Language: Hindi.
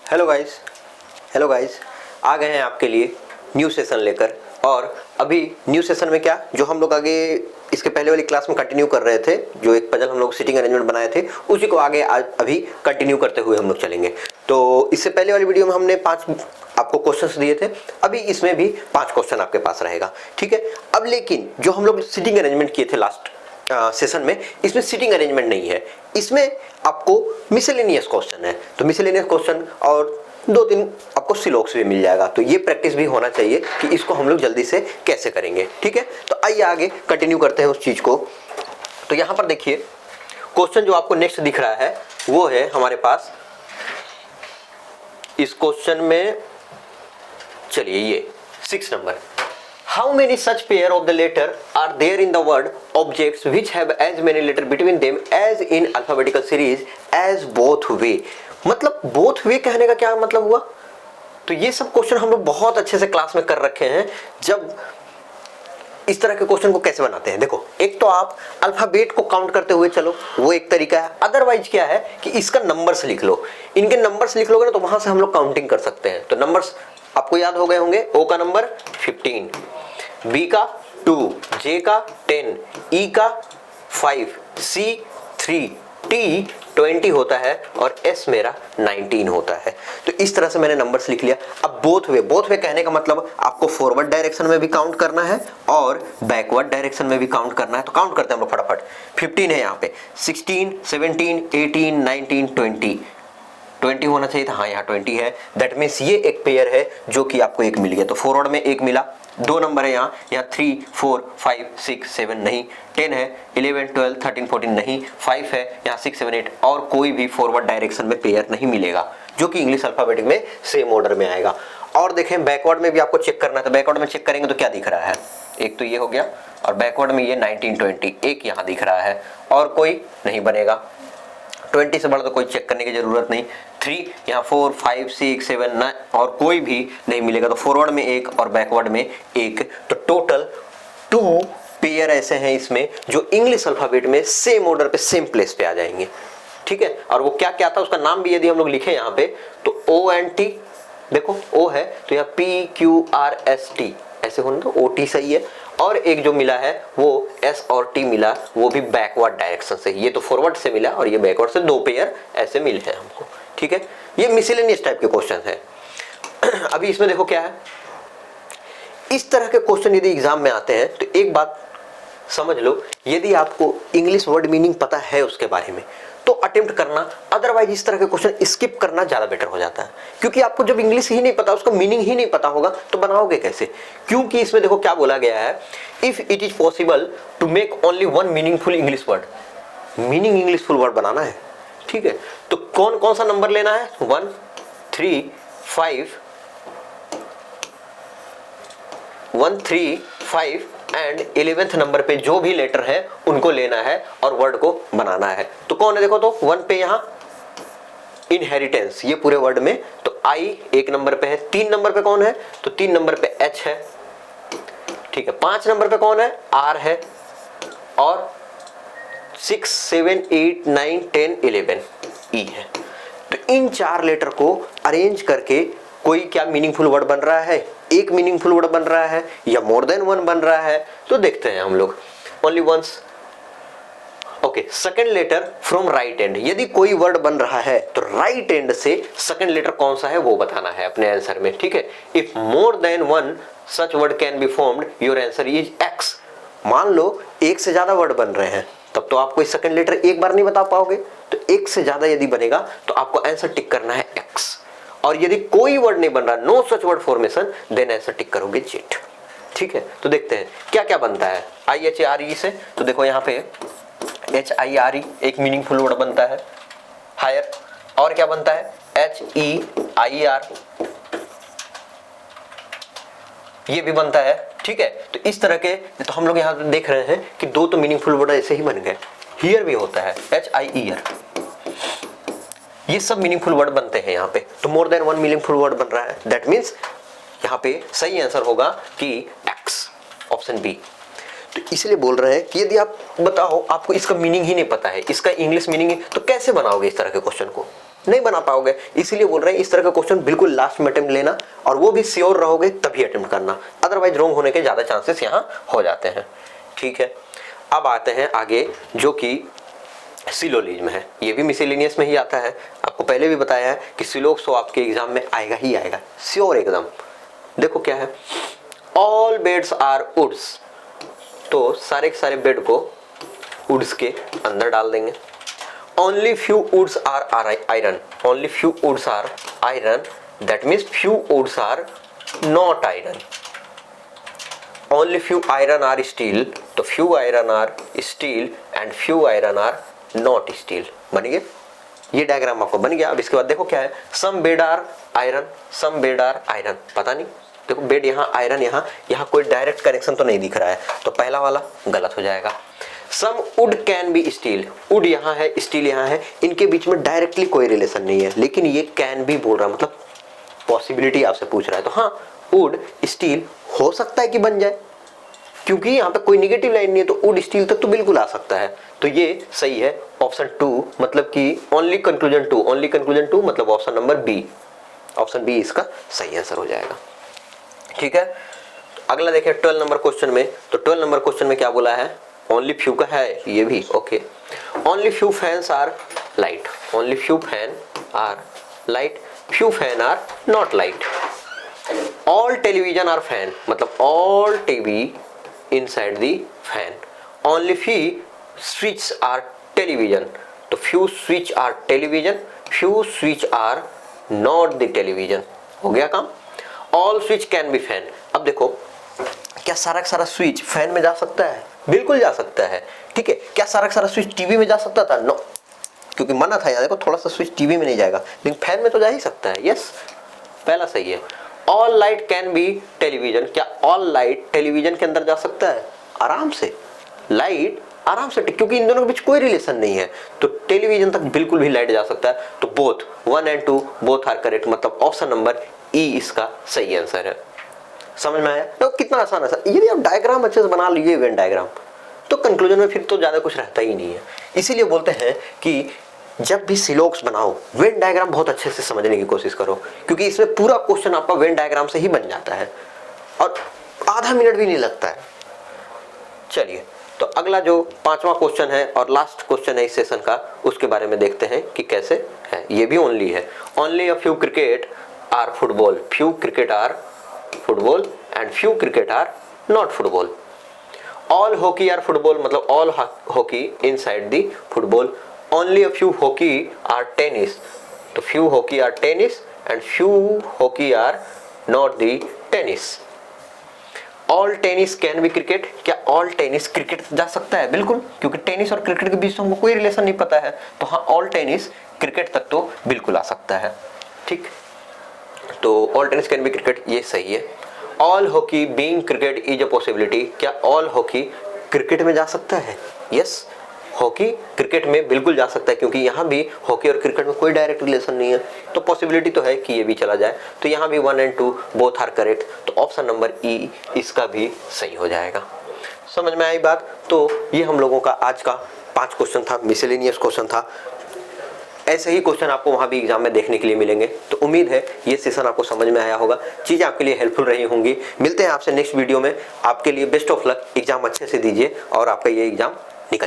हेलो गाइस आ गए हैं आपके लिए न्यू सेशन लेकर। और अभी न्यू सेशन में क्या जो हम लोग आगे इसके पहले वाली क्लास में कंटिन्यू कर रहे थे, जो एक पजल हम लोग सिटिंग अरेंजमेंट बनाए थे उसी को आगे आज अभी कंटिन्यू करते हुए हम लोग चलेंगे। तो इससे पहले वाली वीडियो में हमने 5 आपको क्वेश्चंस दिए थे, अभी इसमें भी 5 क्वेश्चन आपके पास रहेगा, ठीक है। अब लेकिन जो हम लोग सिटिंग अरेंजमेंट किए थे लास्ट सेशन में, इसमें सिटिंग अरेंजमेंट नहीं है, इसमें आपको मिसलेनियस क्वेश्चन है। तो मिसलेनियस क्वेश्चन और 2-3 आपको सिलोक्स भी मिल जाएगा, तो ये प्रैक्टिस भी होना चाहिए कि इसको हम लोग जल्दी से कैसे करेंगे, ठीक है। तो आइए आगे कंटिन्यू करते हैं उस चीज को। तो यहां पर देखिए क्वेश्चन जो आपको नेक्स्ट दिख रहा है वो है हमारे पास, इस क्वेश्चन में चलिए ये 6 number, How many such pair of the letter are there in the word objects which have as many letters between them as in alphabetical series as both way? मतलब both way कहने का क्या मतलब हुआ? तो ये सब क्वेश्चन हम लोग बहुत अच्छे से क्लास में कर रखे हैं। जब इस तरह के क्वेश्चन को कैसे बनाते हैं, देखो एक तो आप अल्फाबेट को काउंट करते हुए चलो, वो एक तरीका है। अदरवाइज क्या है कि इसका नंबर्स लिख लो, इनके नंबर्स लिख लोगे ना तो वहां से हम लोग काउंटिंग कर सकते हैं। तो नंबर्स आपको याद हो गए होंगे, ओ का नंबर 15, बी का 2, जे का 10, ई का 5, सी 3, टी 20 होता है और एस मेरा 19 होता है। तो इस तरह से मैंने नंबर्स लिख लिया। अब बोथ वे कहने का मतलब आपको फॉरवर्ड डायरेक्शन में भी काउंट करना है और बैकवर्ड डायरेक्शन में भी काउंट करना है। तो काउंट करते हैं हम लोग फटाफट। 15 है यहाँ पे, 16, 17, 18, 19, 20 होना चाहिए था, हाँ यहाँ 20 है। दैट मीन्स ये एक पेयर है जो कि आपको एक मिल गया। तो फॉरवर्ड में एक मिला, 2 नंबर है यहाँ 3, 4, 5, 6, 7 नहीं, 10 है, 11, 12, 13, 14 नहीं, 5 है यहाँ 6, 7, 8 और कोई भी फॉरवर्ड डायरेक्शन में पेयर नहीं मिलेगा जो कि इंग्लिश अल्फाबेटिक में सेम ऑर्डर में आएगा। और देखें बैकवर्ड में भी आपको चेक करना है, तो बैकवर्ड में चेक करेंगे तो क्या दिख रहा है, एक तो ये हो गया और बैकवर्ड में ये 19, 20 एक यहाँ दिख रहा है और कोई नहीं बनेगा। 20 से बड़ा तो कोई चेक करने की जरूरत नहीं। 3 यहाँ 4, 5, 6, 7 9 और कोई भी नहीं मिलेगा। तो फॉरवर्ड में एक और बैकवर्ड में एक, तो टोटल 2 पेयर ऐसे हैं इसमें जो इंग्लिश अल्फाबेट में सेम ऑर्डर पे सेम प्लेस पे आ जाएंगे, ठीक है। और वो क्या क्या था उसका नाम भी यदि हम लोग लिखे यहाँ पे तो ओ एंड टी, देखो ओ है तो यहाँ PQRST ऐसे होना, तो OT सही है। और एक जो मिला है वो S और T मिला, वो भी बैकवर्ड डायरेक्शन से, ये तो फॉरवर्ड से मिला और ये बैकवर्ड से, 2 पेयर ऐसे मिले हैं हमको, ठीक है। ये मिसलेनियस टाइप के क्वेश्चन है। अभी इसमें देखो क्या है, इस तरह के क्वेश्चन यदि एग्जाम में आते हैं तो एक बात समझ लो, यदि आपको इंग्लिश वर्ड मीनिंग पता है उसके बारे में तो अटेम्प्ट करना, अदरवाइज इस तरह के क्वेश्चन स्किप करना ज्यादा बेटर हो जाता है। क्योंकि आपको जब इंग्लिश ही नहीं पता, उसका मीनिंग ही नहीं पता होगा तो बनाओगे कैसे। क्योंकि इसमें देखो क्या बोला गया है, if it is possible to make only 1 meaningful English word, meaning इंग्लिशफुल वर्ड बनाना है, ठीक है। तो कौन कौन सा नंबर लेना है, 1, 3, 5, 1, 3, 5 एंड 11th नंबर पे जो भी लेटर है उनको लेना है और वर्ड को बनाना है। तो कौन है, देखो तो 1 पे यहाँ इनहेरिटेंस, ये पूरे वर्ड में, तो आई 1 नंबर पे है। 3 नंबर पे कौन है, तो 3 नंबर पे H है, ठीक है। 5 नंबर पे कौन है, R है। और 6, 7, 8, 9, 10, 11 E है। तो इन 4 लेटर को अरेंज करके कोई क्या मीनिंगफुल वर्ड बन रहा है, एक मीनिंगफुल वर्ड बन रहा है या मोर देन 1 बन रहा है, तो देखते हैं हम लोग। Only once, okay. Second letter from right end, यदि कोई वर्ड बन रहा है तो राइट एंड से सेकंड लेटर कौन सा है वो बताना है अपने आंसर में, ठीक है। If more than 1 such word can be formed, your answer is X। मान लो एक से ज्यादा वर्ड बन रहे हैं तब तो आपको सेकंड लेटर एक बार नहीं बता पाओगे, तो एक से ज्यादा यदि बनेगा तो आपको आंसर टिक करना है X। और यदि कोई वर्ड नहीं बन रहा, no such word formation, then answer tick करोगे Z, ठीक है। तो देखते हैं क्या क्या बनता है IHRE से। तो देखो यहाँ पे HIRE एक मीनिंगफुल वर्ड बनता है, हायर। और क्या बनता है, HEIR ये भी बनता है, ठीक है। तो इस तरह के, तो हम लोग यहाँ देख रहे हैं कि 2 तो मीनिंगफुल वर्ड ऐसे ही बन गए। हियर भी होता है HIER, ये सब मीनिंगफुल वर्ड बनते हैं यहाँ पे। तो मोर देन 1 मीनिंगफुल वर्ड बन रहा है, दैट मीन्स यहाँ पे सही आंसर होगा कि X, ऑप्शन बी। तो इसलिए बोल रहे हैं कि यदि आप बताओ आपको इसका मीनिंग ही नहीं पता है, इसका इंग्लिश मीनिंग, तो कैसे बनाओगे इस तरह के क्वेश्चन को। नहीं बना पाओगे। इसीलिए बोल रहे हैं इस तरह का क्वेश्चन बिल्कुल लास्ट में अटेम्प्ट लेना, और वो भी श्योर रहोगे तभी अटेम्प्ट करना, अदरवाइज रॉन्ग होने के ज़्यादा चांसेस यहाँ हो जाते हैं। ठीक है, अब आते हैं आगे जो कि सिलोजिज्म है। ये भी मिसेलेनियस में ही आता है। आपको पहले भी बताया है कि सिलोक्स तो आपके एग्जाम में आएगा ही आएगा, श्योर एकदम। देखो क्या है, ऑल बेड्स आर वुड्स, तो सारे के सारे बेड को वुड्स के अंदर डाल देंगे। Only few woods are iron, only few woods are iron, that means few woods are not iron. Only few iron are steel, तो few iron are steel and few iron are not steel. बन गया, ये डायग्राम आपको बन गया। अब इसके बाद देखो क्या है, some bed are iron, some bed are iron, पता नहीं, देखो बेड यहाँ आयरन, यहाँ कोई डायरेक्ट कनेक्शन तो नहीं दिख रहा है, तो पहला वाला गलत हो जाएगा। Some wood can be steel, wood यहाँ है, स्टील यहाँ है, इनके बीच में डायरेक्टली कोई रिलेशन नहीं है, लेकिन ये कैन भी बोल रहा है, मतलब पॉसिबिलिटी आपसे पूछ रहा है, तो हाँ वुड स्टील हो सकता है कि बन जाए, क्योंकि यहाँ पे कोई निगेटिव लाइन नहीं है, तो वुड स्टील तक तो बिल्कुल आ सकता है। तो ये सही है ऑप्शन 2, मतलब कि ओनली कंक्लूजन 2, ओनली कंक्लूजन 2 मतलब option number B, option B इसका सही आंसर हो जाएगा। ठीक है, अगला देखिए 12 नंबर क्वेश्चन में, तो 12 नंबर क्वेश्चन में क्या बोला है, ओनली फ्यू का है ये भी, okay. Only few fans are light, only few fan are light, few fan are not light. All television are fan, मतलब all TV inside the fan. Only few switch are television, तो few switch are television, few switch are not the television। हो गया काम। All switch can be fan। अब देखो क्या सारा का सारा स्विच फैन में जा सकता है? बिल्कुल जा सकता है। ठीक है, क्या सारा का सारा स्विच टीवी में जा सकता था? नो, क्योंकि मना था यार, देखो थोड़ा सा स्विच टीवी में नहीं जाएगा, लेकिन फैन में तो जा ही सकता है। यस, पहला सही है। All light can be television, क्या ऑल लाइट टेलीविजन के अंदर जा सकता है? आराम से, लाइट आराम से, क्योंकि इन दोनों के बीच कोई रिलेशन नहीं है, तो टेलीविजन तक बिल्कुल भी लाइट जा सकता है। तो both 1 and 2 both are correct, मतलब ऑप्शन नंबर ई इसका सही आंसर है। समझ में आया? तो कितना आसान है सर, यदि आप डायग्राम अच्छे से बना लीजिए, वेन डायग्राम, तो कंक्लूजन में फिर तो ज्यादा कुछ रहता ही नहीं है। इसीलिए बोलते हैं कि जब भी सिलोक्स बनाओ, वेन डायग्राम बहुत अच्छे से समझने की कोशिश करो, क्योंकि इसमें पूरा क्वेश्चन आपका वेन डायग्राम से ही बन जाता है और आधा मिनट भी नहीं लगता है। चलिए, तो अगला जो 5वां क्वेश्चन है और लास्ट क्वेश्चन है इस सेशन का, उसके बारे में देखते हैं कि कैसे है। ये भी ओनली है, only a few cricket are football, few cricket are football and few cricket are not football. All hockey are football, मतलब all hockey inside the football. Only a few hockey are tennis, तो few hockey are tennis and few hockey are not the tennis. All tennis can be cricket, क्या all tennis क्रिकेट जा सकता है? बिल्कुल, क्योंकि टेनिस और क्रिकेट के बीच हमको कोई रिलेशन नहीं पता है, तो हाँ all tennis क्रिकेट तक तो बिल्कुल आ सकता है। ठीक, तो all tennis can be cricket, ये सही है। All hockey being cricket is a possibility, क्या all hockey क्रिकेट में जा सकता है? Yes, हॉकी क्रिकेट में बिल्कुल जा सकता है, क्योंकि यहाँ भी हॉकी और क्रिकेट में कोई डायरेक्ट रिलेशन नहीं है, तो पॉसिबिलिटी तो है कि ये भी चला जाए। तो यहाँ भी 1 and 2 बोथ आर करेक्ट, तो ऑप्शन नंबर ई इसका भी सही हो जाएगा। समझ में आई बात? तो ये हम लोगों का आज का 5 क्वेश्चन था, मिसलेनियस क्वेश्चन था। ऐसे ही क्वेश्चन आपको वहाँ भी एग्जाम में देखने के लिए मिलेंगे। तो उम्मीद है ये सेशन आपको समझ में आया होगा, चीज़ें आपके लिए हेल्पफुल रही होंगी। मिलते हैं आपसे नेक्स्ट वीडियो में। आपके लिए बेस्ट ऑफ लक, एग्जाम अच्छे से दीजिए और आपका ये एग्जाम